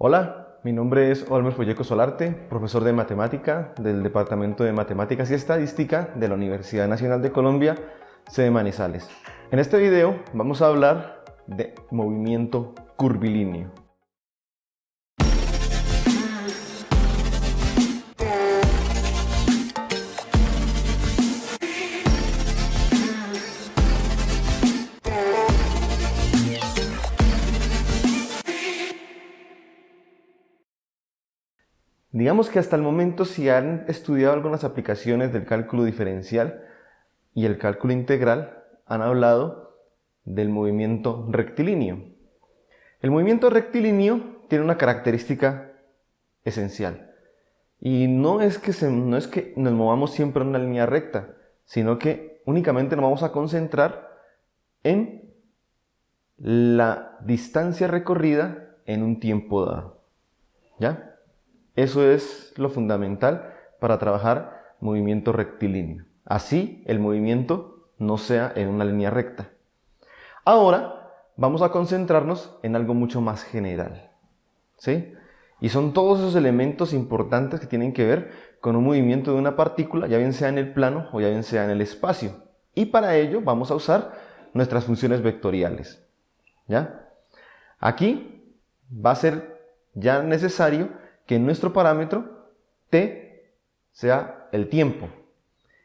Hola, mi nombre es Olmer Folleco Solarte, profesor de matemática del Departamento de Matemáticas y Estadística de la Universidad Nacional de Colombia, sede Manizales. En este video vamos a hablar de movimiento curvilíneo. Digamos que hasta el momento, si han estudiado algunas aplicaciones del cálculo diferencial y el cálculo integral, han hablado del movimiento rectilíneo. El movimiento rectilíneo tiene una característica esencial, y no es que nos movamos siempre en una línea recta, sino que únicamente nos vamos a concentrar en la distancia recorrida en un tiempo dado. ¿Ya? Eso es lo fundamental para trabajar movimiento rectilíneo. Así el movimiento no sea en una línea recta. Ahora vamos a concentrarnos en algo mucho más general, ¿sí? Y son todos esos elementos importantes que tienen que ver con un movimiento de una partícula, ya bien sea en el plano o ya bien sea en el espacio. Y para ello vamos a usar nuestras funciones vectoriales, ¿ya? Aquí va a ser ya necesario que nuestro parámetro t sea el tiempo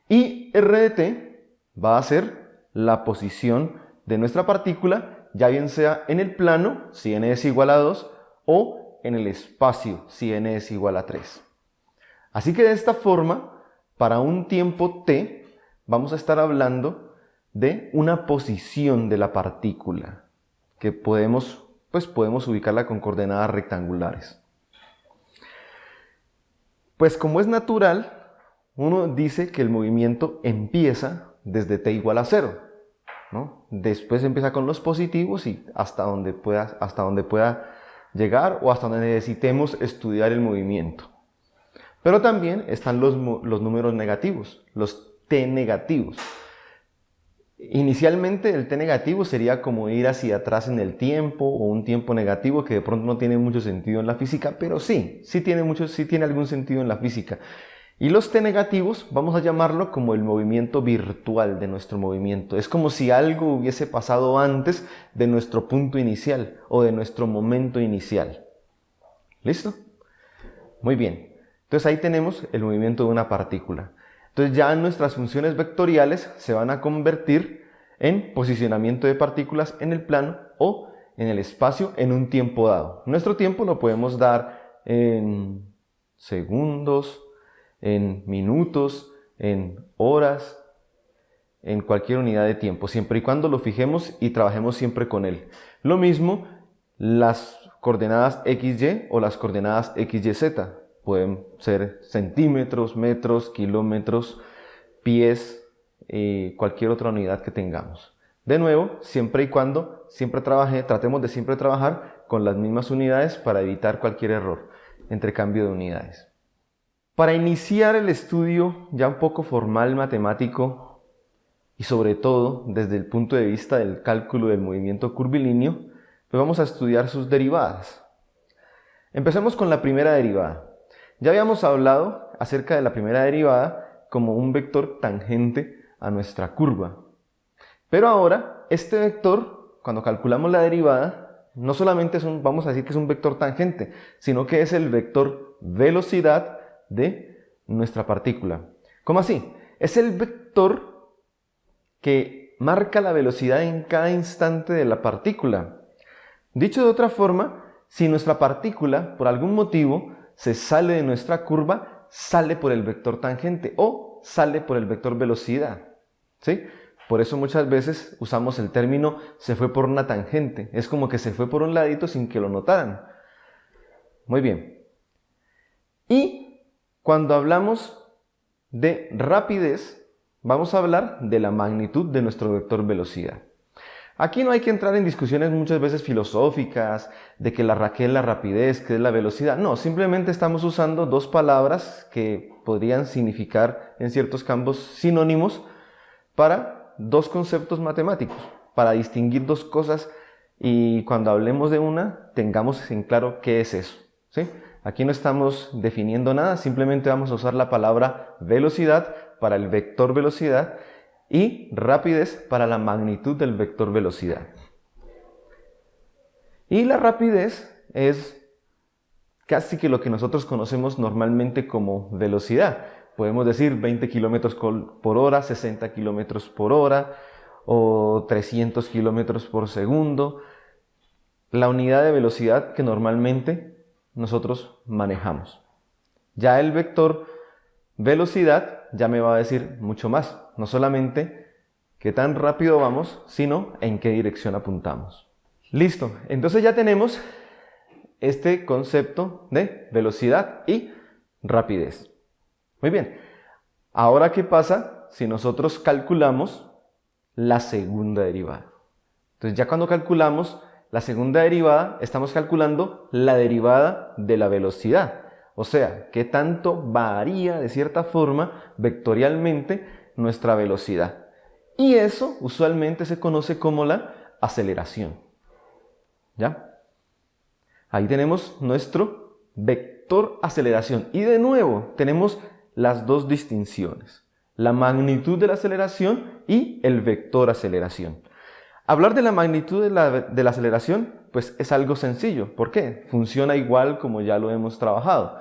y r de t va a ser la posición de nuestra partícula, ya bien sea en el plano, si n es igual a 2, o en el espacio, si n es igual a 3. Así que de esta forma, para un tiempo t, vamos a estar hablando de una posición de la partícula, que podemos ubicarla con coordenadas rectangulares. Pues como es natural, uno dice que el movimiento empieza desde t igual a 0, ¿no? Después empieza con los positivos y hasta donde pueda llegar o hasta donde necesitemos estudiar el movimiento. Pero también están los números negativos, los t negativos. Inicialmente el t negativo sería como ir hacia atrás en el tiempo, o un tiempo negativo que de pronto no tiene mucho sentido en la física, pero sí tiene algún sentido en la física. Y los t negativos vamos a llamarlo como el movimiento virtual de nuestro movimiento. Es como si algo hubiese pasado antes de nuestro punto inicial o de nuestro momento inicial. ¿Listo? Muy bien. Entonces ahí tenemos el movimiento de una partícula. Entonces ya nuestras funciones vectoriales se van a convertir en posicionamiento de partículas en el plano o en el espacio en un tiempo dado. Nuestro tiempo lo podemos dar en segundos, en minutos, en horas, en cualquier unidad de tiempo, siempre y cuando lo fijemos y trabajemos siempre con él. Lo mismo las coordenadas XY o las coordenadas XYZ. Pueden ser centímetros, metros, kilómetros, pies, cualquier otra unidad que tengamos. De nuevo, siempre y cuando tratemos de siempre trabajar con las mismas unidades para evitar cualquier error entre cambio de unidades. Para iniciar el estudio ya un poco formal matemático y sobre todo desde el punto de vista del cálculo del movimiento curvilíneo, pues vamos a estudiar sus derivadas. Empecemos con la primera derivada. Ya habíamos hablado acerca de la primera derivada como un vector tangente a nuestra curva. Pero ahora, este vector, cuando calculamos la derivada, no solamente vamos a decir que es un vector tangente, sino que es el vector velocidad de nuestra partícula. ¿Cómo así? Es el vector que marca la velocidad en cada instante de la partícula. Dicho de otra forma, si nuestra partícula, por algún motivo, se sale de nuestra curva, sale por el vector tangente o sale por el vector velocidad, ¿sí? Por eso muchas veces usamos el término se fue por una tangente. Es como que se fue por un ladito sin que lo notaran. Muy bien. Y cuando hablamos de rapidez, vamos a hablar de la magnitud de nuestro vector velocidad. Aquí no hay que entrar en discusiones muchas veces filosóficas de qué es la rapidez, qué es la velocidad. No, simplemente estamos usando dos palabras que podrían significar en ciertos campos sinónimos para dos conceptos matemáticos, para distinguir dos cosas y cuando hablemos de una tengamos en claro qué es eso. ¿sí? Aquí no estamos definiendo nada, simplemente vamos a usar la palabra velocidad para el vector velocidad y rapidez para la magnitud del vector velocidad. Y la rapidez es casi que lo que nosotros conocemos normalmente como velocidad. Podemos decir 20 km por hora, 60 km por hora o 300 km por segundo. La unidad de velocidad que normalmente nosotros manejamos. Ya el vector velocidad ya me va a decir mucho más. No solamente qué tan rápido vamos, sino en qué dirección apuntamos. Listo, entonces ya tenemos este concepto de velocidad y rapidez. Muy bien, ahora ¿qué pasa si nosotros calculamos la segunda derivada? Entonces ya cuando calculamos la segunda derivada, estamos calculando la derivada de la velocidad. O sea, qué tanto varía de cierta forma vectorialmente nuestra velocidad. Y eso usualmente se conoce como la aceleración. ¿Ya? Ahí tenemos nuestro vector aceleración. Y de nuevo tenemos las dos distinciones. La magnitud de la aceleración y el vector aceleración. Hablar de la magnitud de la aceleración, pues es algo sencillo. ¿Por qué? Funciona igual como ya lo hemos trabajado.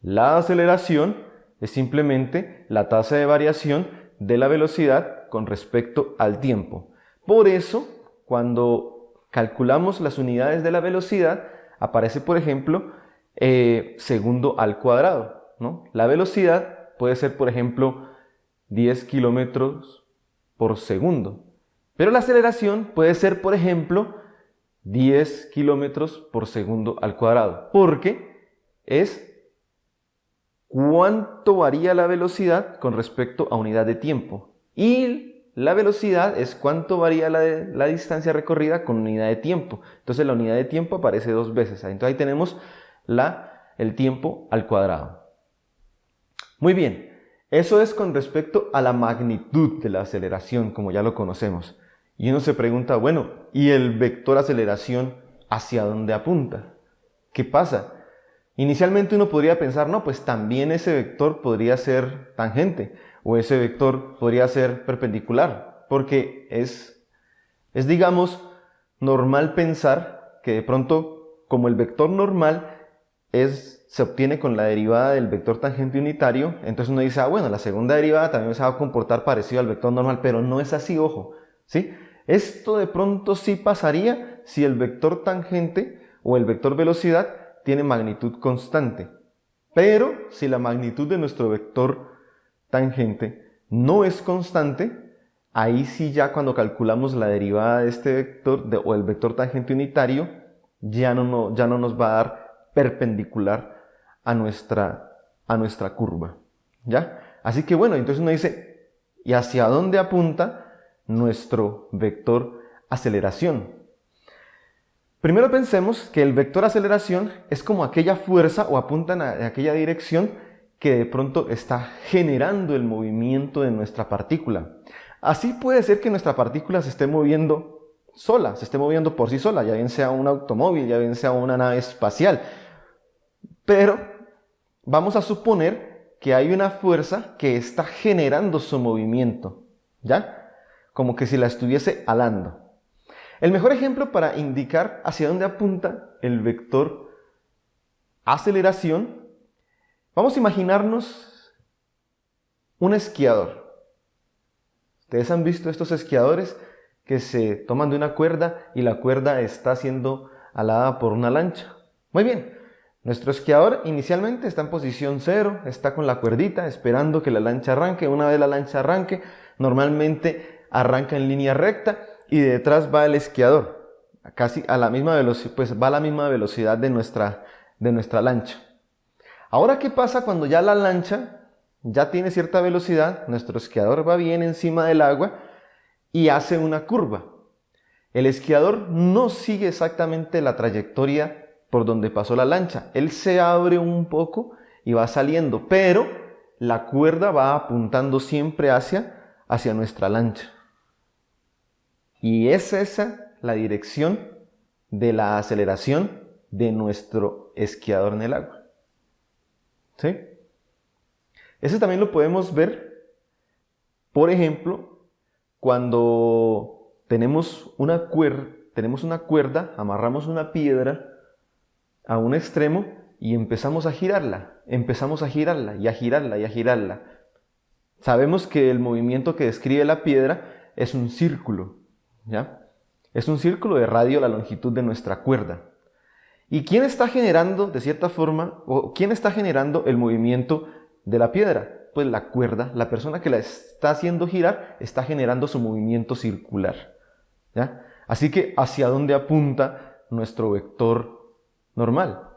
La aceleración es simplemente la tasa de variación de la velocidad con respecto al tiempo. Por eso, cuando calculamos las unidades de la velocidad, aparece, por ejemplo, segundo al cuadrado, ¿no? La velocidad puede ser, por ejemplo, 10 kilómetros por segundo. Pero la aceleración puede ser, por ejemplo, 10 kilómetros por segundo al cuadrado, porque es cuánto varía la velocidad con respecto a unidad de tiempo. Y la velocidad es cuánto varía la distancia recorrida con unidad de tiempo. Entonces la unidad de tiempo aparece dos veces. Entonces ahí tenemos el tiempo al cuadrado. Muy bien, eso es con respecto a la magnitud de la aceleración, como ya lo conocemos. Y uno se pregunta, bueno, ¿y el vector aceleración hacia dónde apunta? ¿Qué pasa? Inicialmente uno podría pensar, no, pues también ese vector podría ser tangente o ese vector podría ser perpendicular, porque es digamos, normal pensar que de pronto, como el vector normal se obtiene con la derivada del vector tangente unitario, entonces uno dice, bueno, la segunda derivada también se va a comportar parecido al vector normal, pero no es así, ojo, ¿sí? Esto de pronto sí pasaría si el vector tangente o el vector velocidad tiene magnitud constante. Pero si la magnitud de nuestro vector tangente no es constante, ahí sí ya cuando calculamos la derivada de este vector o el vector tangente unitario, ya no nos va a dar perpendicular a nuestra curva. ¿Ya? Así que bueno, entonces uno dice, ¿y hacia dónde apunta nuestro vector aceleración? Primero pensemos que el vector aceleración es como aquella fuerza o apunta en aquella dirección que de pronto está generando el movimiento de nuestra partícula. Así puede ser que nuestra partícula se esté moviendo sola, se esté moviendo por sí sola, ya bien sea un automóvil, ya bien sea una nave espacial. Pero vamos a suponer que hay una fuerza que está generando su movimiento, ¿ya? Como que si la estuviese alando. El mejor ejemplo para indicar hacia dónde apunta el vector aceleración, vamos a imaginarnos un esquiador. ¿Ustedes han visto estos esquiadores que se toman de una cuerda y la cuerda está siendo alada por una lancha? Muy bien, nuestro esquiador inicialmente está en posición 0, está con la cuerdita esperando que la lancha arranque. Una vez la lancha arranque, normalmente arranca en línea recta y detrás va el esquiador, casi a la misma velocidad, pues va a la misma velocidad de nuestra lancha. Ahora, ¿qué pasa cuando ya la lancha ya tiene cierta velocidad? Nuestro esquiador va bien encima del agua y hace una curva. El esquiador no sigue exactamente la trayectoria por donde pasó la lancha. Él se abre un poco y va saliendo, pero la cuerda va apuntando siempre hacia nuestra lancha. Y es esa la dirección de la aceleración de nuestro esquiador en el agua. ¿Sí? Eso también lo podemos ver, por ejemplo, cuando tenemos una cuerda, amarramos una piedra a un extremo y empezamos a girarla y a girarla. Sabemos que el movimiento que describe la piedra es un círculo, ¿ya? Es un círculo de radio a la longitud de nuestra cuerda. ¿Y quién está generando, de cierta forma, o quién está generando el movimiento de la piedra? Pues la cuerda, la persona que la está haciendo girar, está generando su movimiento circular, ¿ya? Así que, ¿hacia dónde apunta nuestro vector normal?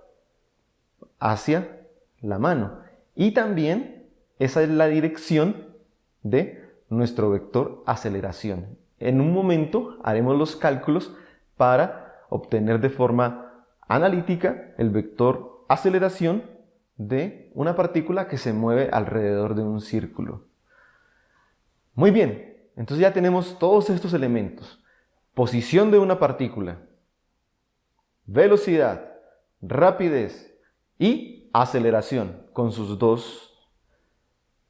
Hacia la mano. Y también esa es la dirección de nuestro vector aceleración. En un momento haremos los cálculos para obtener de forma analítica el vector aceleración de una partícula que se mueve alrededor de un círculo. Muy bien, entonces ya tenemos todos estos elementos. Posición de una partícula, velocidad, rapidez y aceleración con sus dos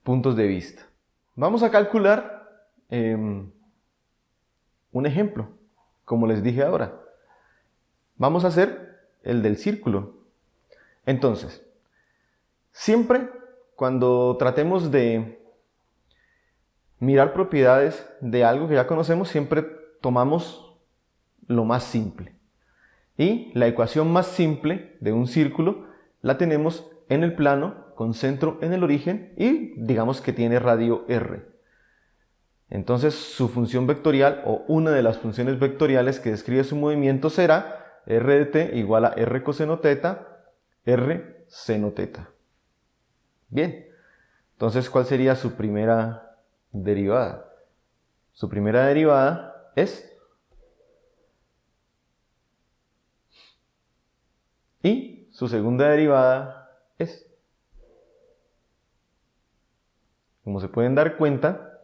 puntos de vista. Vamos a calcular un ejemplo, como les dije ahora. Vamos a hacer el del círculo. Entonces, siempre cuando tratemos de mirar propiedades de algo que ya conocemos, siempre tomamos lo más simple. Y la ecuación más simple de un círculo la tenemos en el plano con centro en el origen y digamos que tiene radio r. Entonces su función vectorial o una de las funciones vectoriales que describe su movimiento será r de t igual a r coseno teta, r seno teta. Bien, entonces ¿cuál sería su primera derivada? Su primera derivada es, y su segunda derivada es. Como se pueden dar cuenta,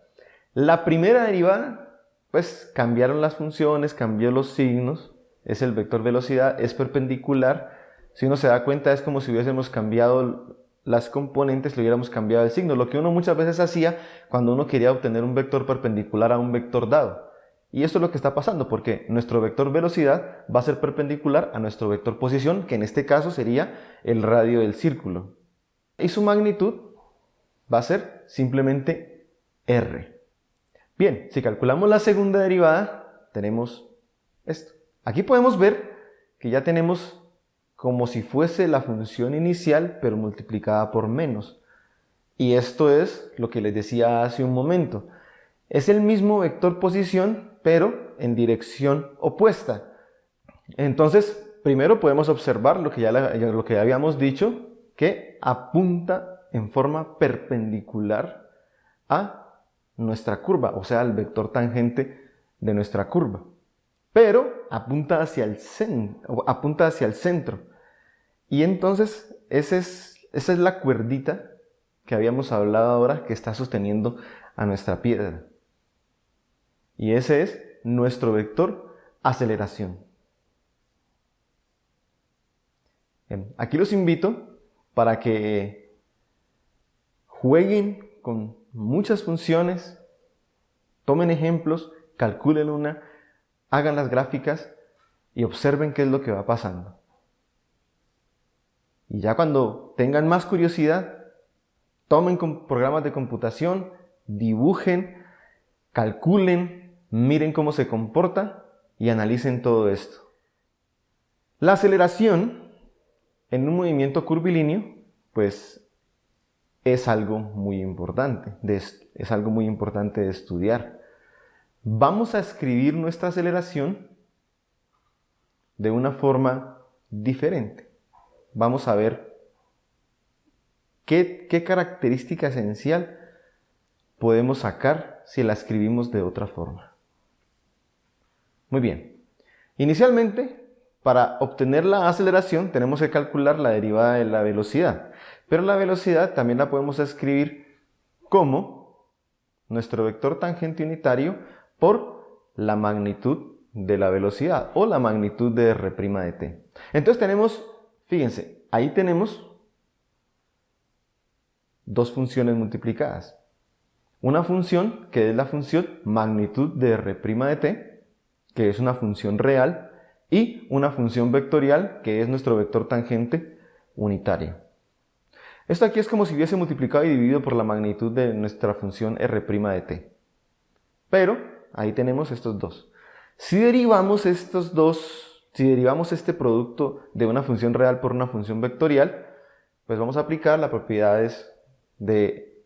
la primera derivada, pues cambiaron las funciones, cambió los signos, es el vector velocidad, es perpendicular. Si uno se da cuenta, es como si hubiésemos cambiado las componentes, le hubiéramos cambiado el signo, lo que uno muchas veces hacía cuando uno quería obtener un vector perpendicular a un vector dado. Y esto es lo que está pasando, porque nuestro vector velocidad va a ser perpendicular a nuestro vector posición, que en este caso sería el radio del círculo. Y su magnitud va a ser simplemente r. Bien, si calculamos la segunda derivada, tenemos esto. Aquí podemos ver que ya tenemos como si fuese la función inicial, pero multiplicada por menos. Y esto es lo que les decía hace un momento. Es el mismo vector posición, pero en dirección opuesta. Entonces, primero podemos observar lo que ya habíamos dicho, que apunta en forma perpendicular a nuestra curva, o sea, al vector tangente de nuestra curva. Pero apunta hacia el centro. Y entonces, esa es la cuerdita que habíamos hablado ahora que está sosteniendo a nuestra piedra. Y ese es nuestro vector aceleración. Bien, aquí los invito para que jueguen con muchas funciones, tomen ejemplos, calculen una, hagan las gráficas y observen qué es lo que va pasando. Y ya cuando tengan más curiosidad, tomen programas de computación, dibujen, calculen, miren cómo se comporta y analicen todo esto. La aceleración en un movimiento curvilíneo, pues es algo muy importante, es algo muy importante de estudiar. Vamos a escribir nuestra aceleración de una forma diferente. Vamos a ver qué característica esencial podemos sacar si la escribimos de otra forma. Muy bien. Inicialmente, para obtener la aceleración tenemos que calcular la derivada de la velocidad. Pero la velocidad también la podemos escribir como nuestro vector tangente unitario por la magnitud de la velocidad o la magnitud de r' de t. Entonces tenemos, fíjense, ahí tenemos dos funciones multiplicadas. Una función que es la función magnitud de r' de t, que es una función real, y una función vectorial que es nuestro vector tangente unitario. Esto aquí es como si hubiese multiplicado y dividido por la magnitud de nuestra función r' de t. Pero ahí tenemos estos dos. Si derivamos este producto de una función real por una función vectorial, pues vamos a aplicar las propiedades de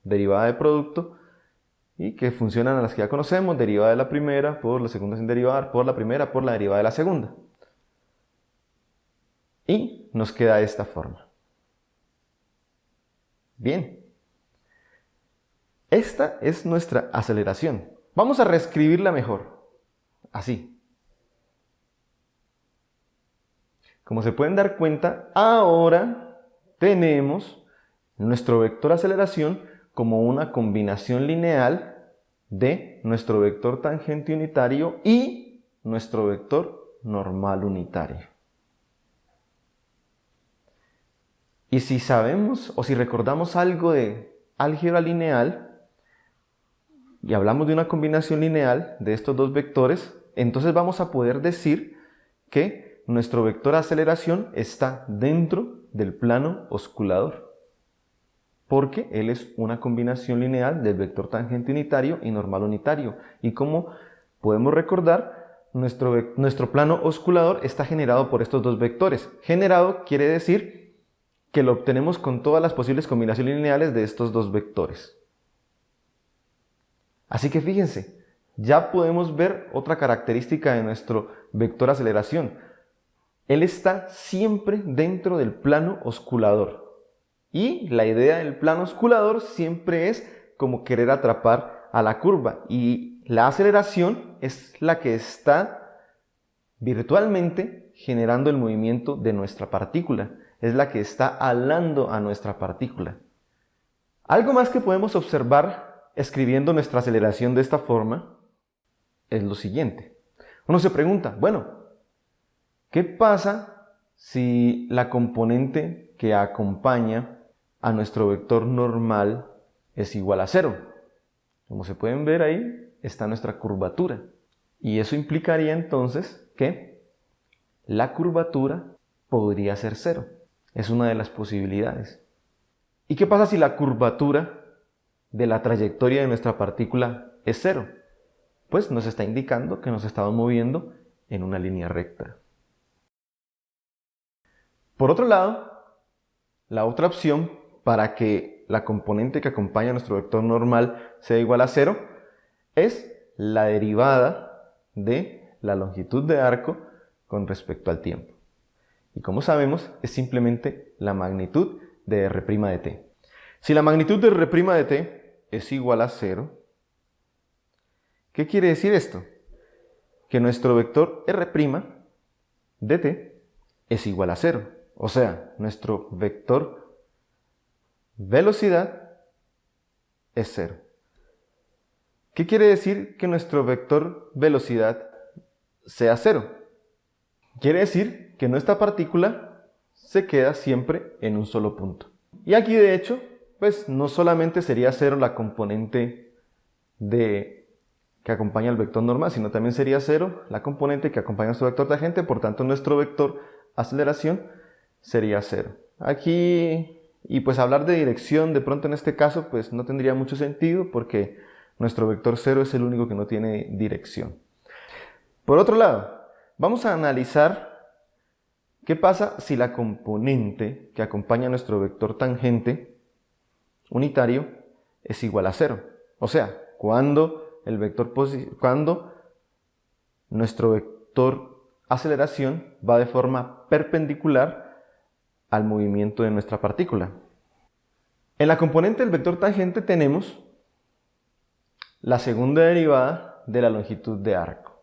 derivada de producto y que funcionan a las que ya conocemos: derivada de la primera por la segunda sin derivar, por la primera por la derivada de la segunda. Y nos queda de esta forma. Bien. Esta es nuestra aceleración. Vamos a reescribirla mejor. Así. Como se pueden dar cuenta, ahora tenemos nuestro vector aceleración como una combinación lineal de nuestro vector tangente unitario y nuestro vector normal unitario. Y si sabemos o si recordamos algo de álgebra lineal y hablamos de una combinación lineal de estos dos vectores, entonces vamos a poder decir que nuestro vector aceleración está dentro del plano osculador, porque él es una combinación lineal del vector tangente unitario y normal unitario. Y como podemos recordar, nuestro plano osculador está generado por estos dos vectores. Generado quiere decir que lo obtenemos con todas las posibles combinaciones lineales de estos dos vectores. Así que fíjense, ya podemos ver otra característica de nuestro vector aceleración. Él está siempre dentro del plano osculador. Y la idea del plano osculador siempre es como querer atrapar a la curva. Y la aceleración es la que está virtualmente generando el movimiento de nuestra partícula. Es la que está alando a nuestra partícula. Algo más que podemos observar escribiendo nuestra aceleración de esta forma es lo siguiente. Uno se pregunta, bueno, ¿qué pasa si la componente que acompaña a nuestro vector normal es igual a 0? Como se pueden ver ahí, está nuestra curvatura. Y eso implicaría entonces que la curvatura podría ser 0. Es una de las posibilidades. ¿Y qué pasa si la curvatura de la trayectoria de nuestra partícula es 0? Pues nos está indicando que nos estamos moviendo en una línea recta. Por otro lado, la otra opción para que la componente que acompaña a nuestro vector normal sea igual a 0 es la derivada de la longitud de arco con respecto al tiempo. Y como sabemos, es simplemente la magnitud de r' de t. Si la magnitud de r' de t es igual a 0, ¿qué quiere decir esto? Que nuestro vector r' de t es igual a 0. O sea, nuestro vector velocidad es 0. ¿Qué quiere decir que nuestro vector velocidad sea 0? Quiere decir que nuestra partícula se queda siempre en un solo punto. Y aquí de hecho, pues no solamente sería 0 la componente que acompaña al vector normal, sino también sería 0 la componente que acompaña a nuestro vector tangente, por tanto nuestro vector aceleración sería 0. Aquí, y pues hablar de dirección de pronto en este caso, pues no tendría mucho sentido porque nuestro vector 0 es el único que no tiene dirección. Por otro lado, vamos a analizar qué pasa si la componente que acompaña a nuestro vector tangente unitario es igual a 0. O sea, cuando nuestro vector aceleración va de forma perpendicular al movimiento de nuestra partícula. En la componente del vector tangente tenemos la segunda derivada de la longitud de arco.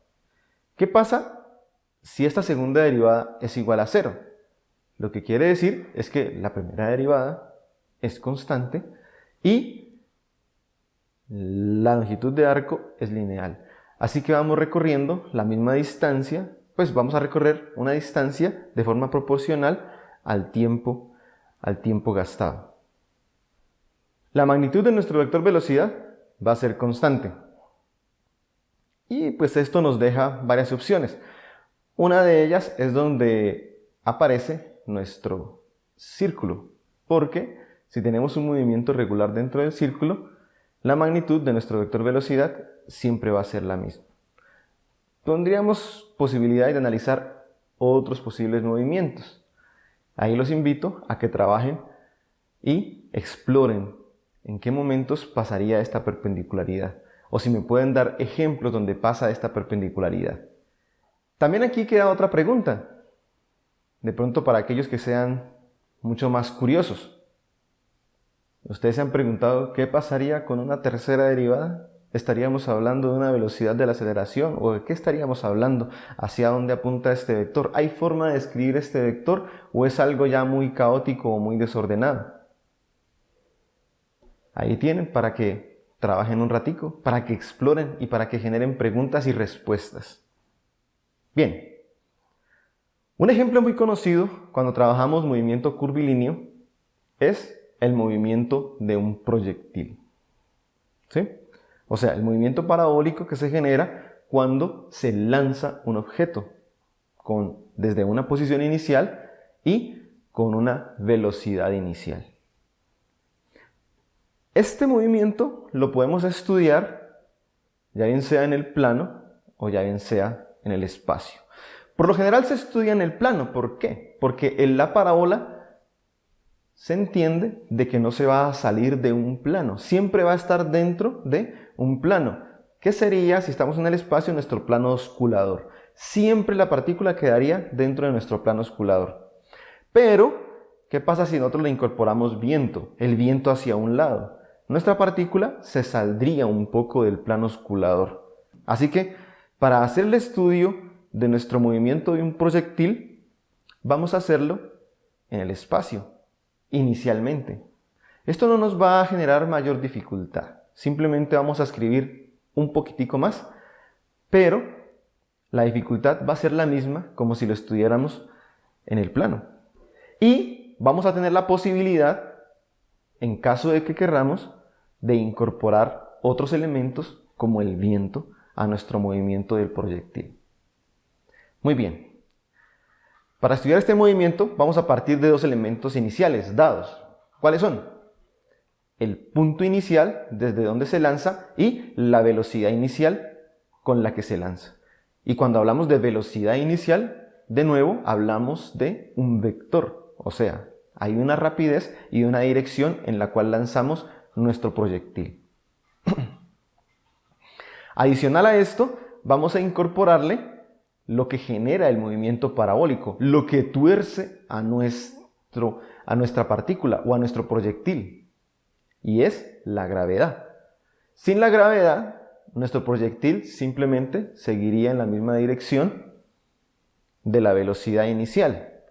¿Qué pasa si esta segunda derivada es igual a 0? Lo que quiere decir es que la primera derivada es constante y la longitud de arco es lineal. Así que vamos recorriendo la misma distancia, pues vamos a recorrer una distancia de forma proporcional al tiempo gastado. La magnitud de nuestro vector velocidad va a ser constante. Y pues esto nos deja varias opciones. Una de ellas es donde aparece nuestro círculo, porque si tenemos un movimiento regular dentro del círculo, la magnitud de nuestro vector velocidad siempre va a ser la misma. Tendríamos posibilidad de analizar otros posibles movimientos. Ahí los invito a que trabajen y exploren en qué momentos pasaría esta perpendicularidad, o si me pueden dar ejemplos donde pasa esta perpendicularidad. También aquí queda otra pregunta, de pronto para aquellos que sean mucho más curiosos. ¿Ustedes se han preguntado qué pasaría con una tercera derivada? ¿Estaríamos hablando de una velocidad de la aceleración? ¿O de qué estaríamos hablando? ¿Hacia dónde apunta este vector? ¿Hay forma de escribir este vector o es algo ya muy caótico o muy desordenado? Ahí tienen para que trabajen un ratico, para que exploren y para que generen preguntas y respuestas. Bien, un ejemplo muy conocido cuando trabajamos movimiento curvilíneo es el movimiento de un proyectil. ¿Sí? O sea, el movimiento parabólico que se genera cuando se lanza un objeto desde una posición inicial y con una velocidad inicial. Este movimiento lo podemos estudiar ya bien sea en el plano o ya bien sea en el espacio. Por lo general se estudia en el plano. ¿Por qué? Porque en la parábola se entiende de que no se va a salir de un plano, siempre va a estar dentro de un plano. ¿Qué sería, si estamos en el espacio, nuestro plano osculador? Siempre la partícula quedaría dentro de nuestro plano osculador. Pero, ¿qué pasa si nosotros le incorporamos viento? El viento hacia un lado. Nuestra partícula se saldría un poco del plano osculador. Así que, para hacer el estudio de nuestro movimiento de un proyectil, vamos a hacerlo en el espacio. Inicialmente. Esto no nos va a generar mayor dificultad. Simplemente vamos a escribir un poquitico más, pero la dificultad va a ser la misma como si lo estudiáramos en el plano. Y vamos a tener la posibilidad, en caso de que querramos, de incorporar otros elementos como el viento a nuestro movimiento del proyectil. Muy bien. Para estudiar este movimiento vamos a partir de dos elementos iniciales dados. ¿Cuáles son? El punto inicial desde donde se lanza y la velocidad inicial con la que se lanza. Y cuando hablamos de velocidad inicial, de nuevo hablamos de un vector. O sea, hay una rapidez y una dirección en la cual lanzamos nuestro proyectil. Adicional a esto, vamos a incorporarle lo que genera el movimiento parabólico, lo que tuerce a nuestra partícula o a nuestro proyectil, y es la gravedad. Sin la gravedad, nuestro proyectil simplemente seguiría en la misma dirección de la velocidad inicial,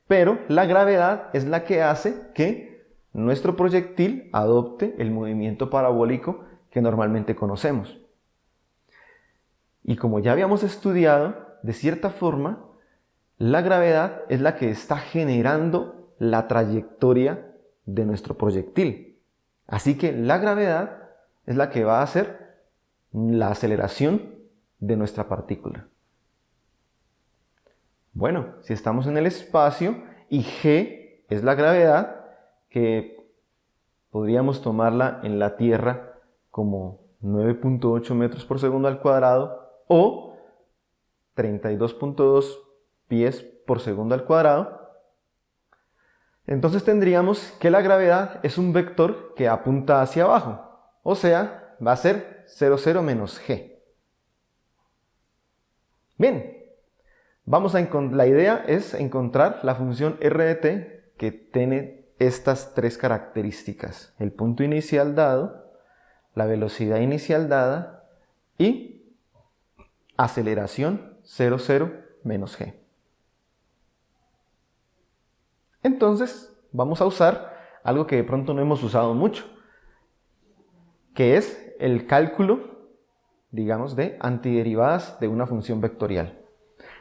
pero la gravedad es la que hace que nuestro proyectil adopte el movimiento parabólico que normalmente conocemos. Y como ya habíamos estudiado, de cierta forma, la gravedad es la que está generando la trayectoria de nuestro proyectil. Así que la gravedad es la que va a hacer la aceleración de nuestra partícula. Bueno, si estamos en el espacio y G es la gravedad, que podríamos tomarla en la Tierra como 9.8 metros por segundo al cuadrado o 32.2 pies por segundo al cuadrado, entonces tendríamos que la gravedad es un vector que apunta hacia abajo, o sea, va a ser 0, 0 menos g. Bien, la idea es encontrar la función r de t que tiene estas tres características: el punto inicial dado, la velocidad inicial dada y aceleración 0, 0 menos g. Entonces vamos a usar algo que de pronto no hemos usado mucho, que es el cálculo digamos, de antiderivadas de una función vectorial.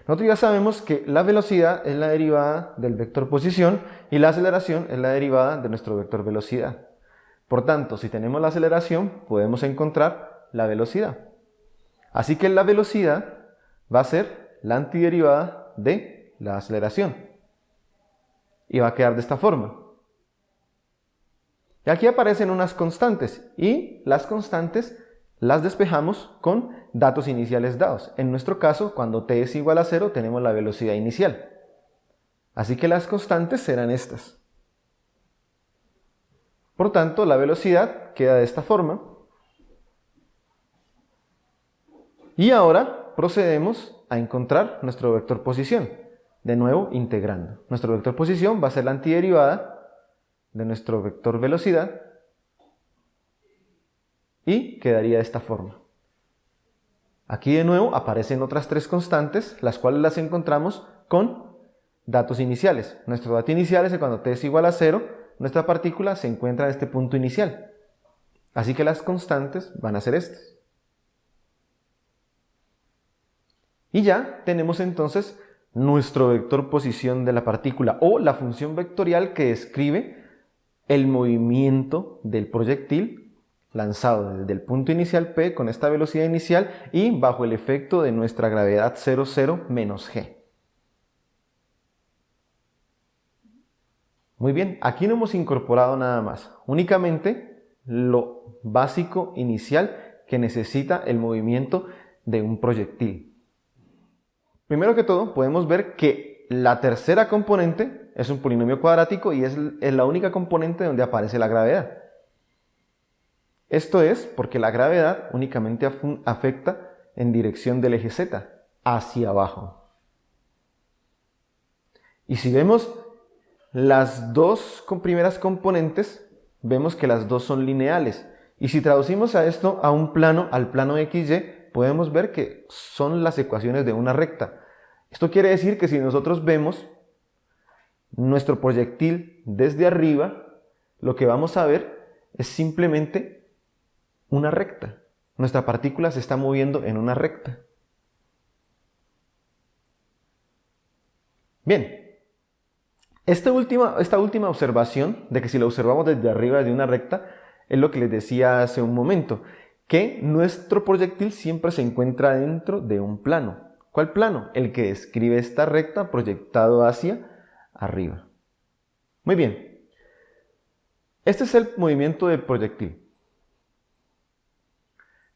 Nosotros ya sabemos que la velocidad es la derivada del vector posición y la aceleración es la derivada de nuestro vector velocidad. Por tanto, si tenemos la aceleración, podemos encontrar la velocidad. Así que la velocidad va a ser la antiderivada de la aceleración. Y va a quedar de esta forma. Y aquí aparecen unas constantes y las constantes las despejamos con datos iniciales dados. En nuestro caso, cuando t es igual a 0, tenemos la velocidad inicial. Así que las constantes serán estas. Por tanto, la velocidad queda de esta forma. Y ahora procedemos a encontrar nuestro vector posición. De nuevo, integrando. Nuestro vector posición va a ser la antiderivada de nuestro vector velocidad y quedaría de esta forma. Aquí de nuevo aparecen otras tres constantes, las cuales las encontramos con datos iniciales. Nuestro dato inicial es que cuando t es igual a 0, nuestra partícula se encuentra en este punto inicial. Así que las constantes van a ser estas. Y ya tenemos entonces nuestro vector posición de la partícula o la función vectorial que describe el movimiento del proyectil lanzado desde el punto inicial P con esta velocidad inicial y bajo el efecto de nuestra gravedad 0, 0 menos g. Muy bien, aquí no hemos incorporado nada más, únicamente lo básico inicial que necesita el movimiento de un proyectil. Primero que todo, podemos ver que la tercera componente es un polinomio cuadrático y es la única componente donde aparece la gravedad. Esto es porque la gravedad únicamente afecta en dirección del eje Z, hacia abajo. Y si vemos las dos primeras componentes, vemos que las dos son lineales. Y si traducimos a esto a un plano, al plano XY, podemos ver que son las ecuaciones de una recta. Esto quiere decir que si nosotros vemos nuestro proyectil desde arriba, lo que vamos a ver es simplemente una recta. Nuestra partícula se está moviendo en una recta. Bien, esta última observación de que si lo observamos desde arriba de una recta es lo que les decía hace un momento, que nuestro proyectil siempre se encuentra dentro de un plano. ¿Cuál plano? El que describe esta recta proyectado hacia arriba. Muy bien, este es el movimiento del proyectil.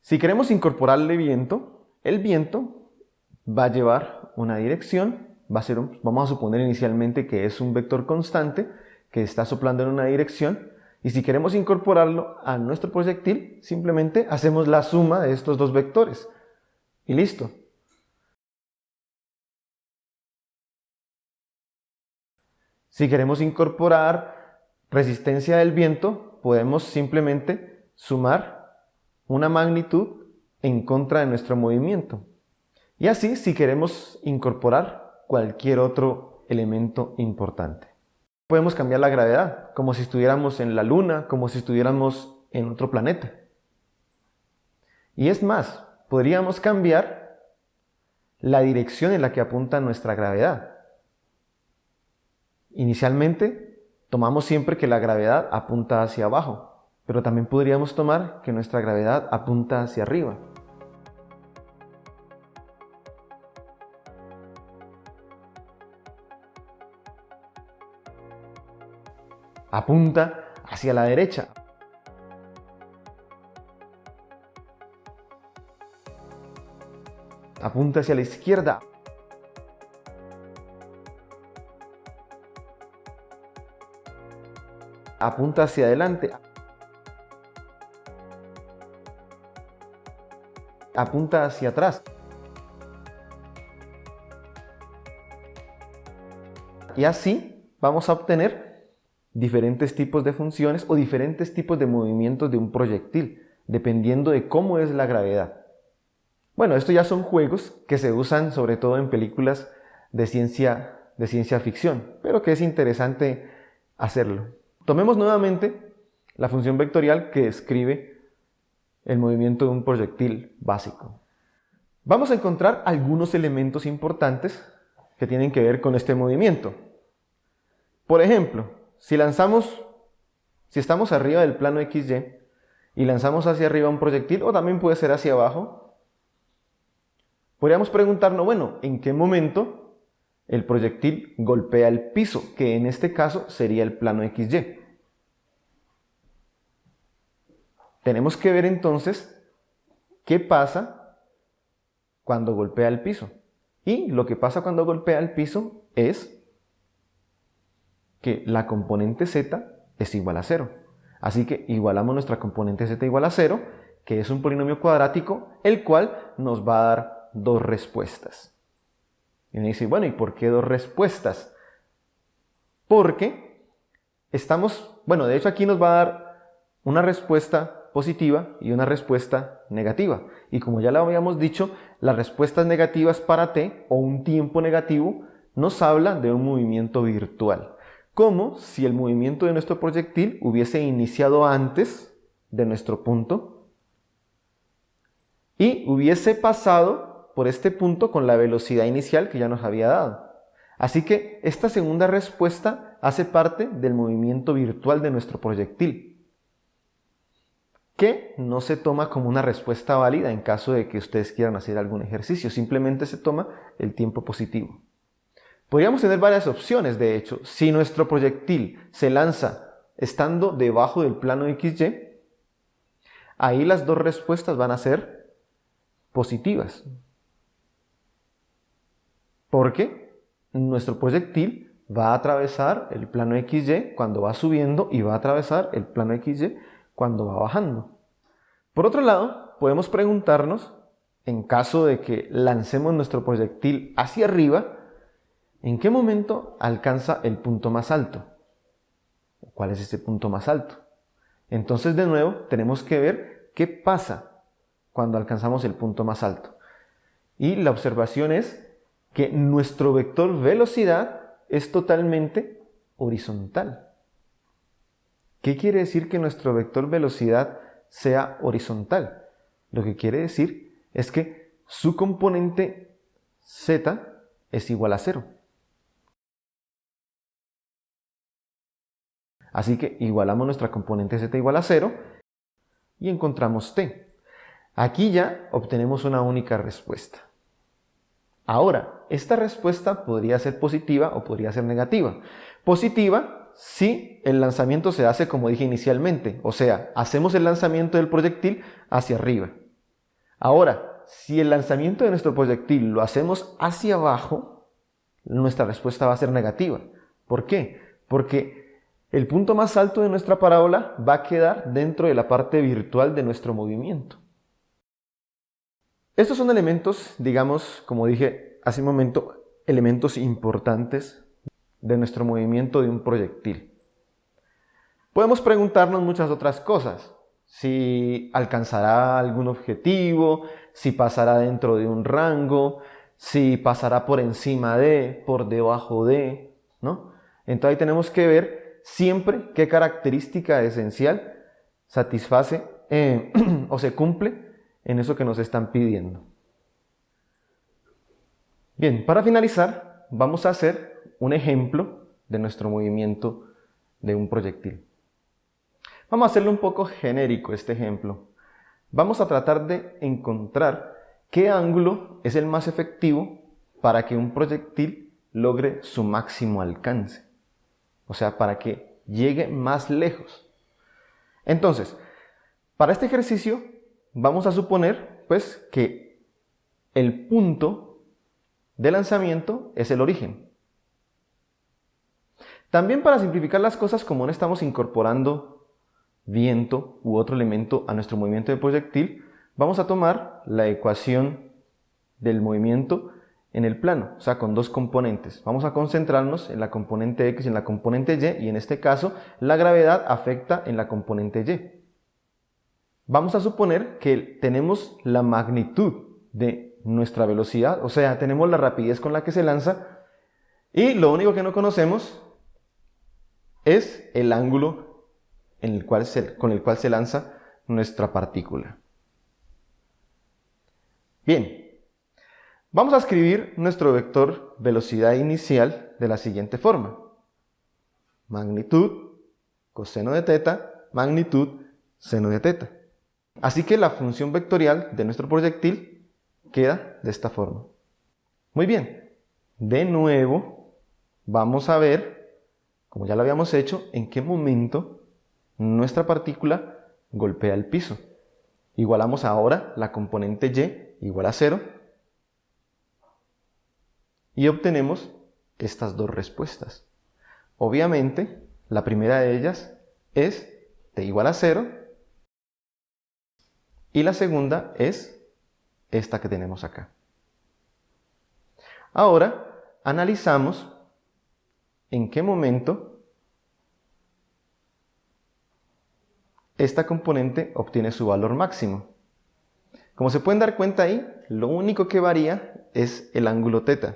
Si queremos incorporarle viento, el viento va a llevar una dirección, vamos a suponer inicialmente que es un vector constante que está soplando en una dirección, y si queremos incorporarlo a nuestro proyectil, simplemente hacemos la suma de estos dos vectores y listo. Si queremos incorporar resistencia del viento, podemos simplemente sumar una magnitud en contra de nuestro movimiento. Y así si queremos incorporar cualquier otro elemento importante. Podemos cambiar la gravedad, como si estuviéramos en la Luna, como si estuviéramos en otro planeta. Y es más, podríamos cambiar la dirección en la que apunta nuestra gravedad. Inicialmente, tomamos siempre que la gravedad apunta hacia abajo. Pero también podríamos tomar que nuestra gravedad apunta hacia arriba. Apunta hacia la derecha. Apunta hacia la izquierda. Apunta hacia adelante. Apunta hacia atrás. Y así vamos a obtener diferentes tipos de funciones o diferentes tipos de movimientos de un proyectil, dependiendo de cómo es la gravedad. Bueno, estos ya son juegos que se usan sobre todo en películas de ciencia ficción, pero que es interesante hacerlo. Tomemos nuevamente la función vectorial que describe el movimiento de un proyectil básico. Vamos a encontrar algunos elementos importantes que tienen que ver con este movimiento. Por ejemplo, si estamos arriba del plano XY y lanzamos hacia arriba un proyectil, o también puede ser hacia abajo, podríamos preguntarnos, bueno, ¿en qué momento el proyectil golpea el piso? Que en este caso sería el plano XY. Tenemos que ver entonces qué pasa cuando golpea el piso. Y lo que pasa cuando golpea el piso es que la componente z es igual a 0. Así que igualamos nuestra componente z igual a 0, que es un polinomio cuadrático, el cual nos va a dar dos respuestas. Y me dice, bueno, ¿y por qué dos respuestas? Porque de hecho aquí nos va a dar una respuesta positiva y una respuesta negativa. Y como ya lo habíamos dicho, las respuestas negativas para t, o un tiempo negativo, nos habla de un movimiento virtual. Como si el movimiento de nuestro proyectil hubiese iniciado antes de nuestro punto y hubiese pasado por este punto con la velocidad inicial que ya nos había dado. Así que esta segunda respuesta hace parte del movimiento virtual de nuestro proyectil, que no se toma como una respuesta válida en caso de que ustedes quieran hacer algún ejercicio, simplemente se toma el tiempo positivo. Podríamos tener varias opciones, de hecho. Si nuestro proyectil se lanza estando debajo del plano XY, ahí las dos respuestas van a ser positivas. Porque nuestro proyectil va a atravesar el plano XY cuando va subiendo y va a atravesar el plano XY cuando va bajando. Por otro lado, podemos preguntarnos, en caso de que lancemos nuestro proyectil hacia arriba, ¿en qué momento alcanza el punto más alto? ¿Cuál es ese punto más alto? Entonces, de nuevo, tenemos que ver qué pasa cuando alcanzamos el punto más alto. Y la observación es que nuestro vector velocidad es totalmente horizontal. ¿Qué quiere decir que nuestro vector velocidad sea horizontal? Lo que quiere decir es que su componente z es igual a 0. Así que igualamos nuestra componente z igual a 0 y encontramos t. Aquí ya obtenemos una única respuesta. Ahora, esta respuesta podría ser positiva o podría ser negativa. Positiva si el lanzamiento se hace como dije inicialmente, o sea, hacemos el lanzamiento del proyectil hacia arriba. Ahora, si el lanzamiento de nuestro proyectil lo hacemos hacia abajo, nuestra respuesta va a ser negativa. ¿Por qué? Porque el punto más alto de nuestra parábola va a quedar dentro de la parte virtual de nuestro movimiento. Estos son elementos, digamos, como dije hace un momento, elementos importantes de nuestro movimiento de un proyectil. Podemos preguntarnos muchas otras cosas. Si alcanzará algún objetivo, si pasará dentro de un rango, si pasará por encima de, por debajo de, ¿no? Entonces ahí tenemos que ver siempre qué característica esencial satisface o se cumple en eso que nos están pidiendo. Bien, para finalizar, vamos a hacer un ejemplo de nuestro movimiento de un proyectil. Vamos a hacerlo un poco genérico este ejemplo. Vamos a tratar de encontrar qué ángulo es el más efectivo para que un proyectil logre su máximo alcance. O sea, para que llegue más lejos. Entonces, para este ejercicio vamos a suponer pues que el punto de lanzamiento es el origen. También para simplificar las cosas, como no estamos incorporando viento u otro elemento a nuestro movimiento de proyectil, vamos a tomar la ecuación del movimiento en el plano, o sea, con dos componentes. Vamos a concentrarnos en la componente X y en la componente Y, y en este caso, la gravedad afecta en la componente Y. Vamos a suponer que tenemos la magnitud de nuestra velocidad, o sea, tenemos la rapidez con la que se lanza, y lo único que no conocemos es el ángulo con el cual se lanza nuestra partícula. Bien, vamos a escribir nuestro vector velocidad inicial de la siguiente forma. Magnitud, coseno de teta, magnitud, seno de teta. Así que la función vectorial de nuestro proyectil queda de esta forma. Muy bien, de nuevo vamos a ver, como ya lo habíamos hecho, en qué momento nuestra partícula golpea el piso. Igualamos ahora la componente y igual a 0 y obtenemos estas dos respuestas. Obviamente, la primera de ellas es t igual a 0 y la segunda es esta que tenemos acá. Ahora analizamos en qué momento esta componente obtiene su valor máximo. Como se pueden dar cuenta ahí, lo único que varía es el ángulo θ.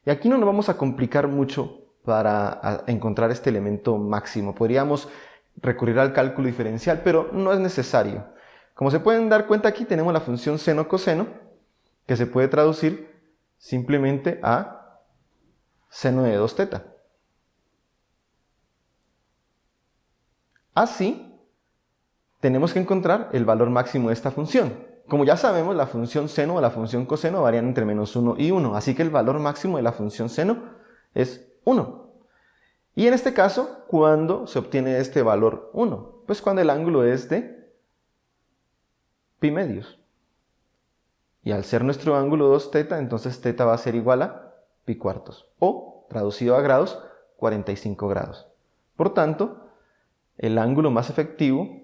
Y aquí no nos vamos a complicar mucho para encontrar este elemento máximo. Podríamos recurrir al cálculo diferencial, pero no es necesario. Como se pueden dar cuenta, aquí tenemos la función seno-coseno, que se puede traducir simplemente a seno de 2θ. Así, tenemos que encontrar el valor máximo de esta función. Como ya sabemos, la función seno o la función coseno varían entre -1 y 1, así que el valor máximo de la función seno es 1. Y en este caso, ¿cuándo se obtiene este valor 1? Pues cuando el ángulo es de pi medios. Y al ser nuestro ángulo 2θ, entonces θ va a ser igual a pi cuartos, o, traducido a grados, 45 grados. Por tanto, el ángulo más efectivo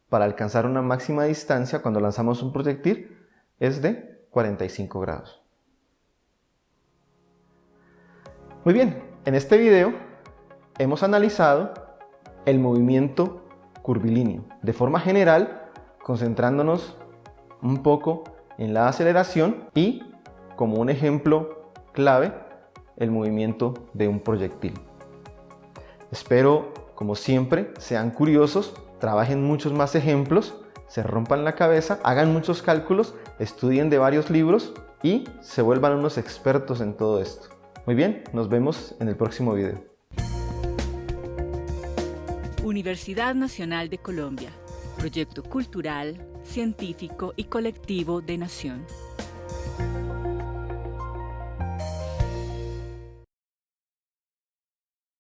para alcanzar una máxima distancia cuando lanzamos un proyectil es de 45 grados. Muy bien, en este video hemos analizado el movimiento curvilíneo de forma general, concentrándonos un poco en la aceleración y, como un ejemplo clave, el movimiento de un proyectil. Espero, como siempre, sean curiosos, trabajen muchos más ejemplos, se rompan la cabeza, hagan muchos cálculos, estudien de varios libros y se vuelvan unos expertos en todo esto. Muy bien, nos vemos en el próximo video. Universidad Nacional de Colombia, proyecto cultural, científico y colectivo de Nación.